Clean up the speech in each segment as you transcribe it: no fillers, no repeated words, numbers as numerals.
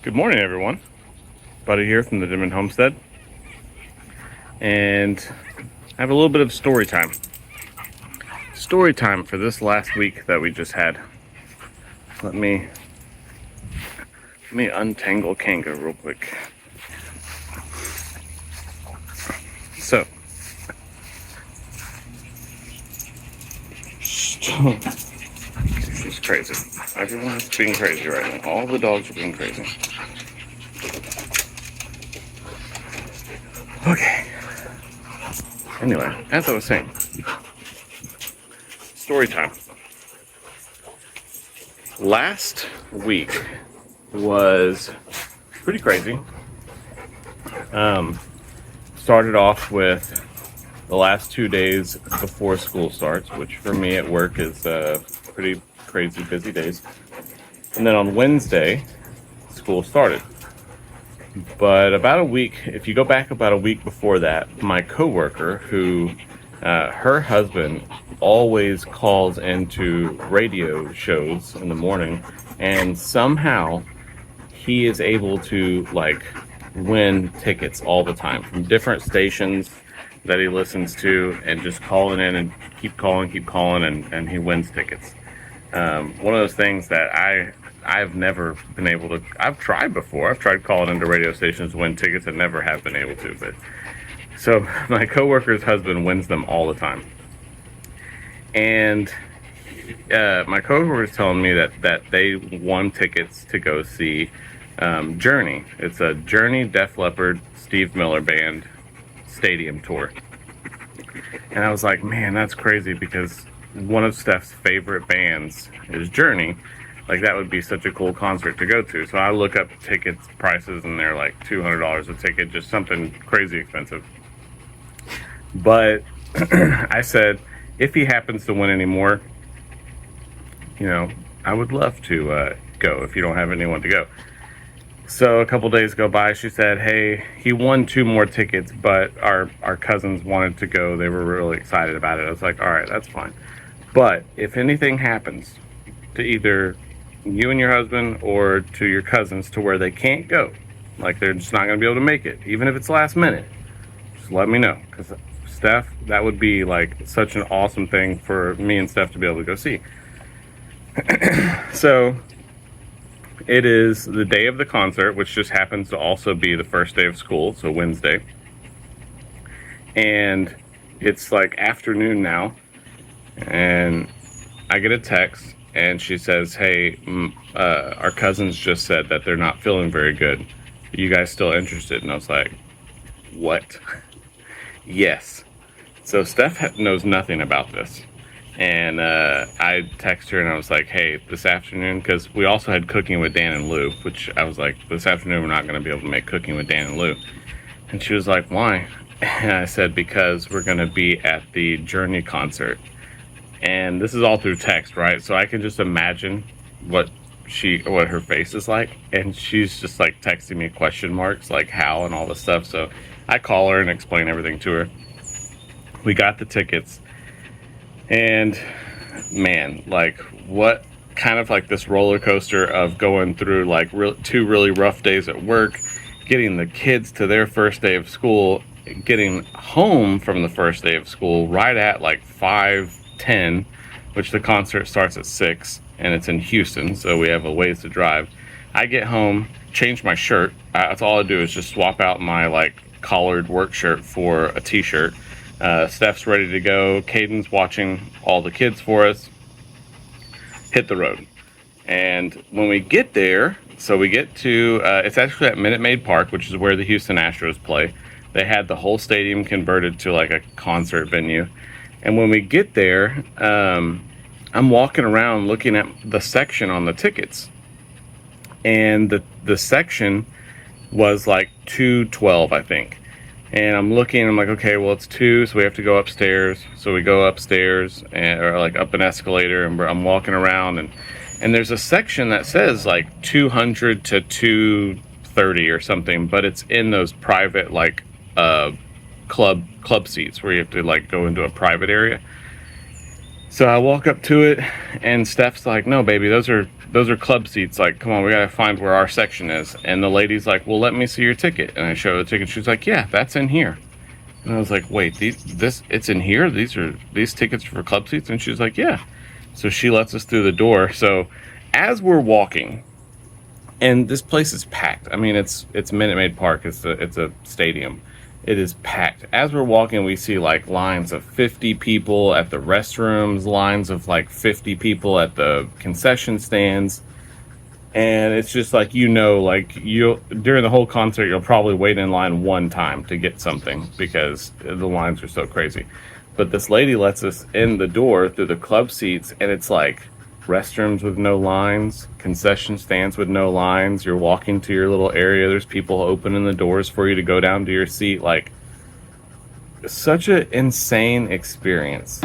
Good morning, everyone. Buddy here from the Dimond Homestead, and I have a little bit of story time. Story time for this last week that we just had. Let me untangle Kanga real quick. So, she's crazy. Everyone's being crazy right now. All the dogs are being crazy. Okay. Anyway, as I was saying, story time. Last week was pretty crazy. Started off with the last 2 days before school starts, which for me at work is pretty crazy busy days. And then on Wednesday, school started. But about a week, if you go back about a week before that, my coworker, who her husband always calls into radio shows in the morning, and somehow he is able to win tickets all the time from different stations that he listens to, and just calling in and keep calling, and he wins tickets. One of those things that I've never been able to. I've tried before. I've tried calling into radio stations to win tickets and never have been able to. But so my coworker's husband wins them all the time, and my coworker was telling me that they won tickets to go see Journey. It's a Journey, Def Leopard, Steve Miller Band stadium tour, and I was like, man, that's crazy, because one of Steph's favorite bands is Journey. Like, that would be such a cool concert to go to. So I look up tickets prices, and they're like $200 a ticket, just something crazy expensive. But I said, if he happens to win any more, I would love to go if you don't have anyone to go. So a couple days go by, she said, hey, he won 2 more tickets, but our cousins wanted to go. They were really excited about it. I was like, all right, that's fine. But if anything happens to either you and your husband or to your cousins to where they can't go, like they're just not going to be able to make it, even if it's last minute, just let me know. Because Steph, that would be like such an awesome thing for me and Steph to be able to go see. So it is the day of the concert, which just happens to also be the first day of school, so Wednesday. And it's like afternoon now, and I get a text, and she says, hey, our cousins just said that they're not feeling very good. Are you guys still interested? And I was like, what? Yes. So Steph knows nothing about this. And I text her, and I was like, hey, this afternoon, because we also had Cooking with Dan and Lou, which I was like, this afternoon we're not going to be able to make Cooking with Dan and Lou. And she was like, why? And I said, because we're going to be at the Journey concert. And this is all through text, right? So I can just imagine what her face is like. And she's just like texting me question marks, like how and all this stuff. So I call her and explain everything to her. We got the tickets. And man, like, what kind of like this roller coaster of going through like 2 really rough days at work, getting the kids to their first day of school, getting home from the first day of school right at like 5:10, which the concert starts at 6, and it's in Houston, so we have a ways to drive. I get home, change my shirt. That's all I do is just swap out my like collared work shirt for a t-shirt. Steph's ready to go. Caden's watching all the kids for us. Hit the road. And when we get there, so we get to, it's actually at Minute Maid Park, which is where the Houston Astros play. They had the whole stadium converted to like a concert venue. And when we get there, I'm walking around looking at the section on the tickets. And the section was like 212, I think. And I'm looking, I'm like, okay, well, it's 2, so we have to go upstairs. So we go upstairs, or like up an escalator, and I'm walking around, and there's a section that says like 200 to 230 or something, but it's in those private like club seats where you have to like go into a private area. So I walk up to it, and Steph's like, no, baby, those are those are club seats. Like, come on, we gotta find where our section is. And the lady's like, well, let me see your ticket. And I show her the ticket. She's like, yeah, that's in here. And I was like, wait, it's in here? These tickets are for club seats? And she's like, yeah. So she lets us through the door. So as we're walking, and this place is packed. I mean, it's Minute Maid Park. It's a stadium. It is packed. As we're walking, we see like lines of 50 people at the restrooms, lines of like 50 people at the concession stands. And it's just like, like during the whole concert, you'll probably wait in line one time to get something because the lines are so crazy. But this lady lets us in the door through the club seats, and it's like restrooms with no lines, concession stands with no lines. You're walking to your little area. There's people opening the doors for you to go down to your seat. Like, such an insane experience.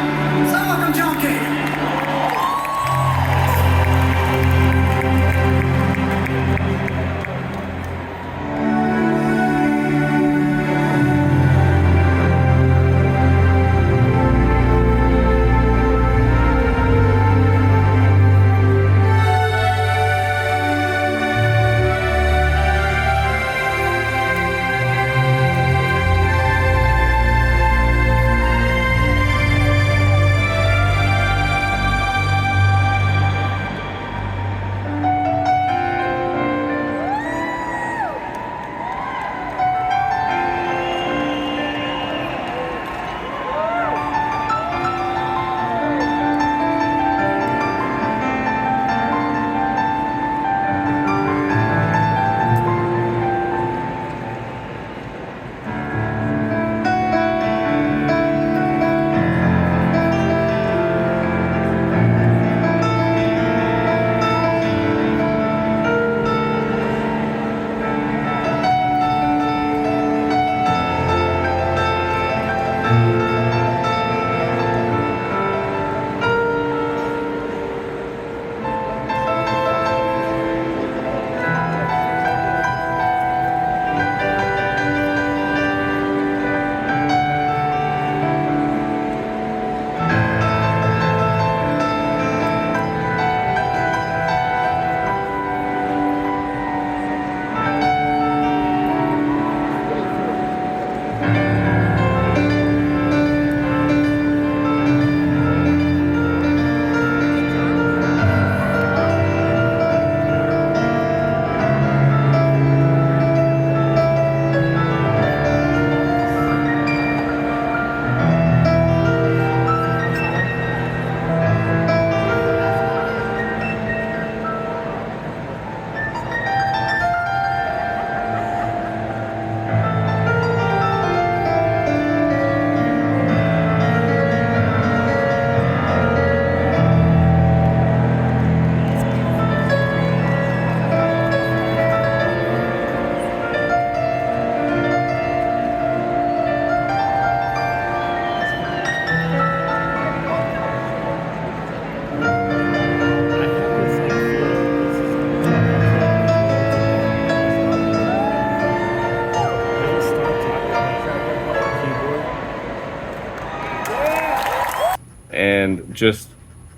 And just,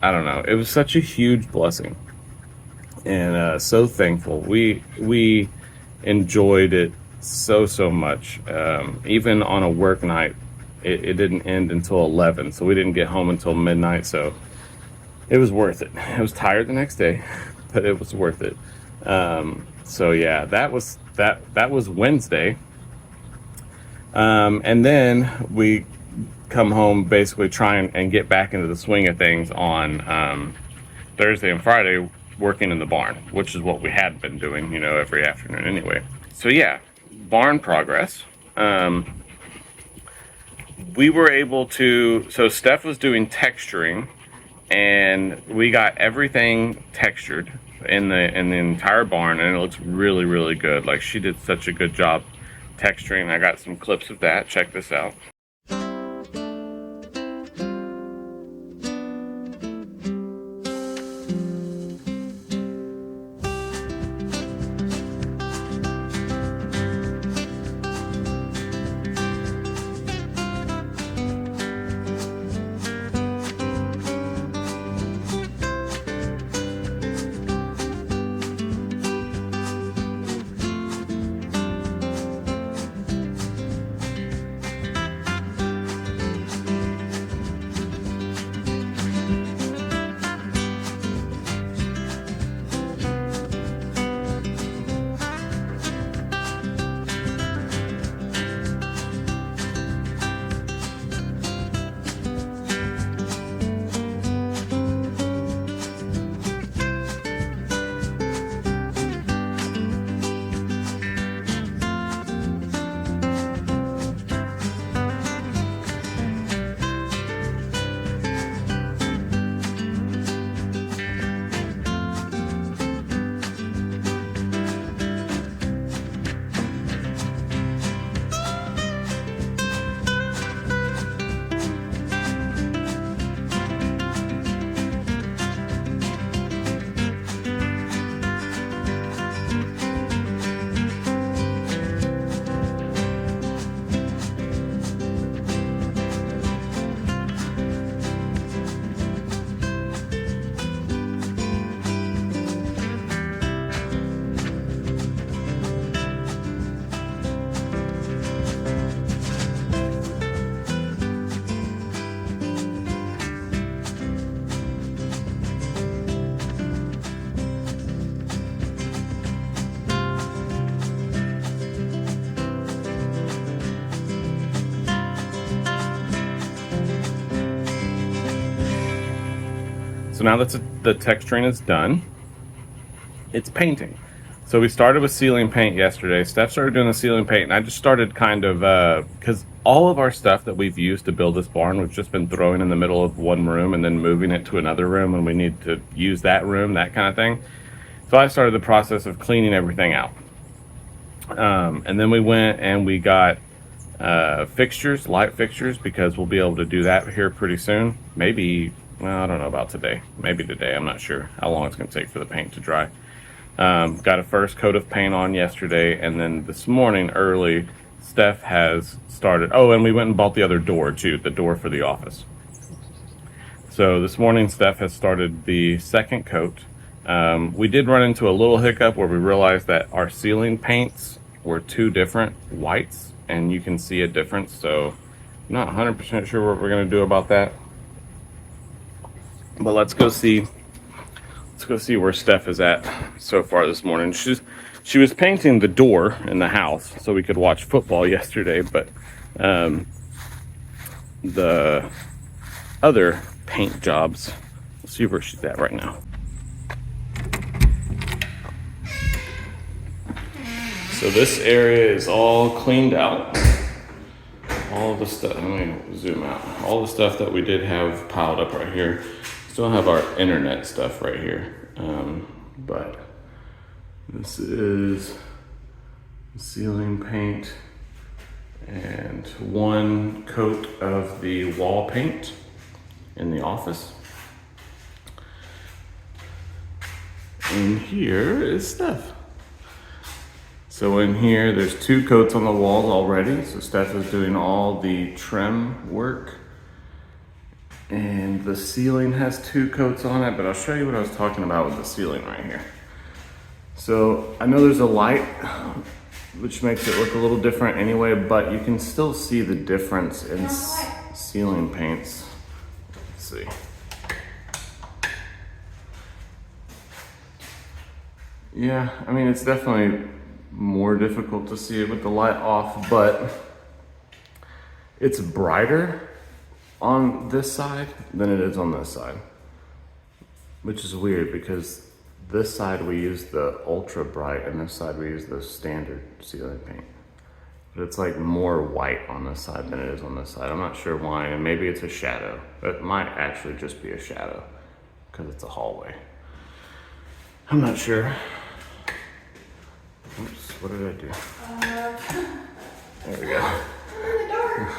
I don't know, it was such a huge blessing, and so thankful. We enjoyed it so much. Even on a work night, it didn't end until 11, so we didn't get home until midnight. So it was worth it. I was tired the next day, but it was worth it. So yeah, that was Wednesday. And then we come home, basically trying and get back into the swing of things on Thursday and Friday, working in the barn, which is what we had been doing, every afternoon anyway. So yeah, barn progress. We were able to, so Steph was doing texturing, and we got everything textured in the entire barn, and it looks really good. Like, she did such a good job texturing. I got some clips of that. Check this out. now that the texturing is done, it's painting. So we started with ceiling paint yesterday. Steph started doing the ceiling paint, and I just started kind of, because all of our stuff that we've used to build this barn, we've just been throwing in the middle of one room and then moving it to another room when we need to use that room, that kind of thing. So I started the process of cleaning everything out. And then we went and we got fixtures, light fixtures, because we'll be able to do that here pretty soon. Maybe, well, I don't know about today. Maybe today, I'm not sure how long it's going to take for the paint to dry. Got a first coat of paint on yesterday, and then this morning early, Steph has started. Oh, and we went and bought the other door too, the door for the office. So this morning, Steph has started the second coat. We did run into a little hiccup where we realized that our ceiling paints were two different whites, and you can see a difference. So I'm not 100% sure what we're going to do about that. But let's go see where Steph is at so far this morning. She was painting the door in the house so we could watch football yesterday, but the other paint jobs, let's see where she's at right now. So this area is all cleaned out. All the stuff, let me zoom out. All the stuff that we did have piled up right here. Still have our internet stuff right here. But this is ceiling paint and one coat of the wall paint in the office. And here is Steph. So in here, there's two coats on the walls already. So Steph is doing all the trim work. And the ceiling has two coats on it, but I'll show you what I was talking about with the ceiling right here. So I know there's a light, which makes it look a little different anyway, but you can still see the difference in ceiling paints. Let's see. Yeah, I mean, it's definitely more difficult to see it with the light off, but it's brighter on this side than it is on this side, which is weird because this side we use the ultra bright and this side we use the standard ceiling paint. But it's like more white on this side than it is on this side. I'm not sure why, and maybe it's a shadow. It might actually just be a shadow because it's a hallway. I'm not sure. Oops, what did I do? There we go. I'm in the dark.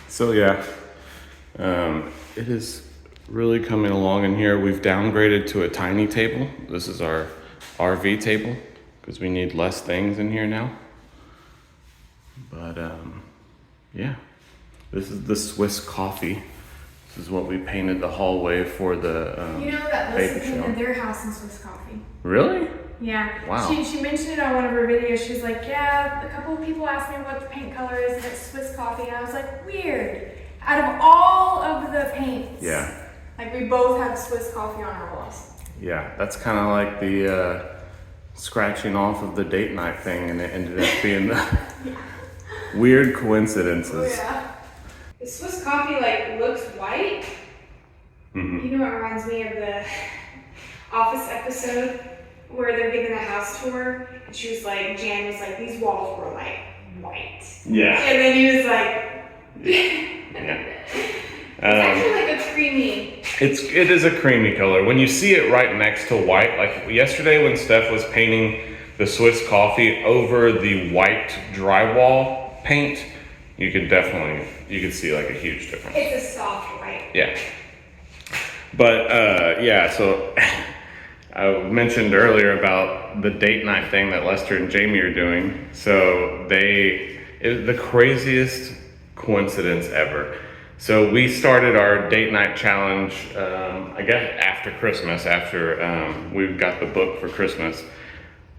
So yeah, it is really coming along in here. We've downgraded to a tiny table. This is our RV table because we need less things in here now. But yeah, this is the Swiss coffee. This is what we painted the hallway for the you know that Melissa painted their house in Swiss coffee. Really? Yeah. Wow. She mentioned it on one of her videos. She was like, yeah, a couple of people asked me what the paint color is, and it's Swiss coffee. And I was like, weird. Out of all of the paints, Yeah. like we both have Swiss coffee on our walls. Yeah, that's kind of like the scratching off of the date night thing, and it ended up being the Yeah. weird coincidences. Oh yeah. The Swiss coffee like looks white. Mm-hmm. You know what reminds me of the Office episode where they're giving a house tour, and she was like, Jan was like, these walls were like white. Yeah. And then he was like, Yeah. it's actually like a creamy. It is a creamy color. When you see it right next to white, like yesterday when Steph was painting the Swiss coffee over the white drywall paint, you could see like a huge difference. It's a soft white. Yeah. But yeah, so I mentioned earlier about the date night thing that Lester and Jamie are doing. So the craziest coincidence ever. So we started our date night challenge, I guess after Christmas, after we got the book for Christmas.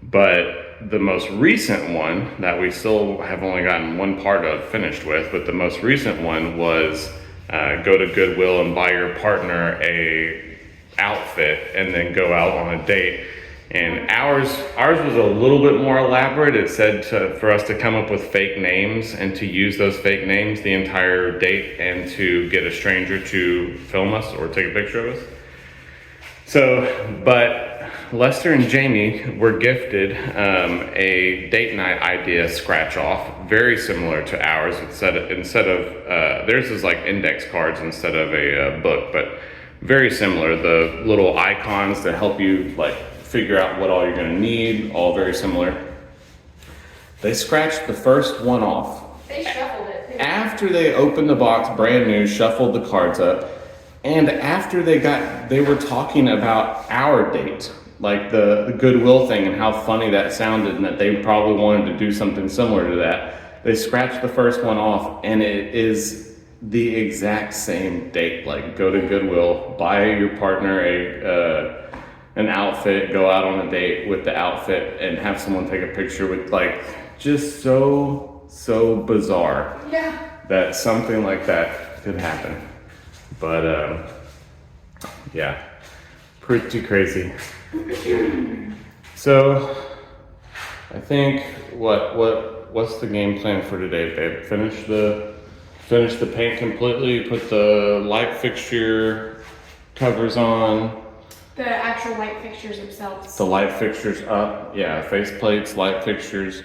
But the most recent one that we still have only gotten one part of finished with, but the most recent one was go to Goodwill and buy your partner a outfit and then go out on a date. And ours was a little bit more elaborate. It said for us to come up with fake names and to use those fake names the entire date and to get a stranger to film us or take a picture of us. So, but Lester and Jamie were gifted a date night idea scratch off, very similar to ours. Instead of theirs is like index cards instead of a book, but very similar. The little icons to help you like figure out what all you're gonna need, all very similar. They scratched the first one off. They shuffled it too. After they opened the box, brand new, shuffled the cards up, and after they were talking about our date, like the Goodwill thing and how funny that sounded and that they probably wanted to do something similar to that. They scratched the first one off and it is the exact same date. Like go to Goodwill, buy your partner an outfit, go out on a date with the outfit and have someone take a picture with like, just so bizarre. Yeah. That something like that could happen. But yeah, pretty crazy. So I think what's the game plan for today, babe? Finish the paint completely, put the light fixture covers on. The actual light fixtures themselves. The light fixtures up, yeah, face plates, light fixtures,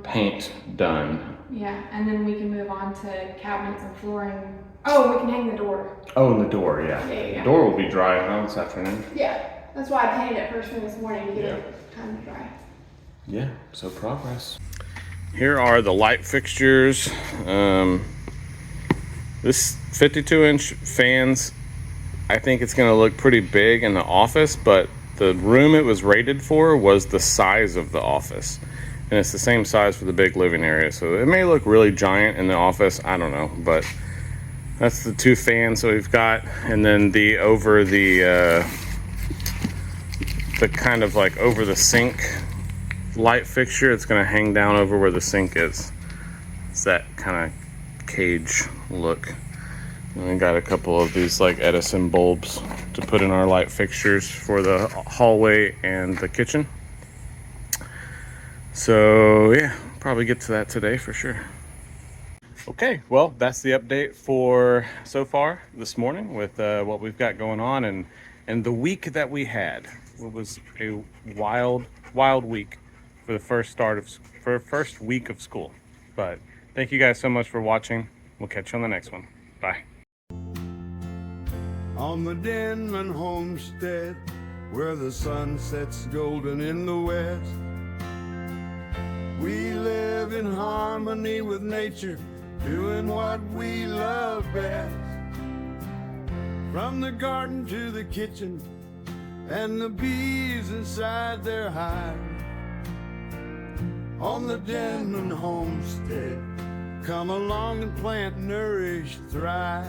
paint done. Yeah, and then we can move on to cabinets and flooring. Oh, we can hang the door. Oh, and the door, yeah. Yeah. The door will be dry now this afternoon. Yeah, that's why I painted it first thing this morning to get it time to dry. Yeah, so progress. Here are the light fixtures. This 52-inch fans, I think it's gonna look pretty big in the office, but the room it was rated for was the size of the office. And it's the same size for the big living area. So it may look really giant in the office, I don't know, but that's the two fans that we've got. And then the kind of like over the sink light fixture, it's gonna hang down over where the sink is. It's that kind of cage look. And we got a couple of these like Edison bulbs to put in our light fixtures for the hallway and the kitchen. So yeah, probably get to that today for sure. Okay, well, that's the update for so far this morning with what we've got going on and the week that we had. It was a wild week for the first week of school. But thank you guys so much for watching. We'll catch you on the next one. Bye. On the Denman homestead, where the sun sets golden in the west, we live in harmony with nature, doing what we love best. From the garden to the kitchen, and the bees inside their hive. On the Denman homestead, come along and plant, nourish, thrive.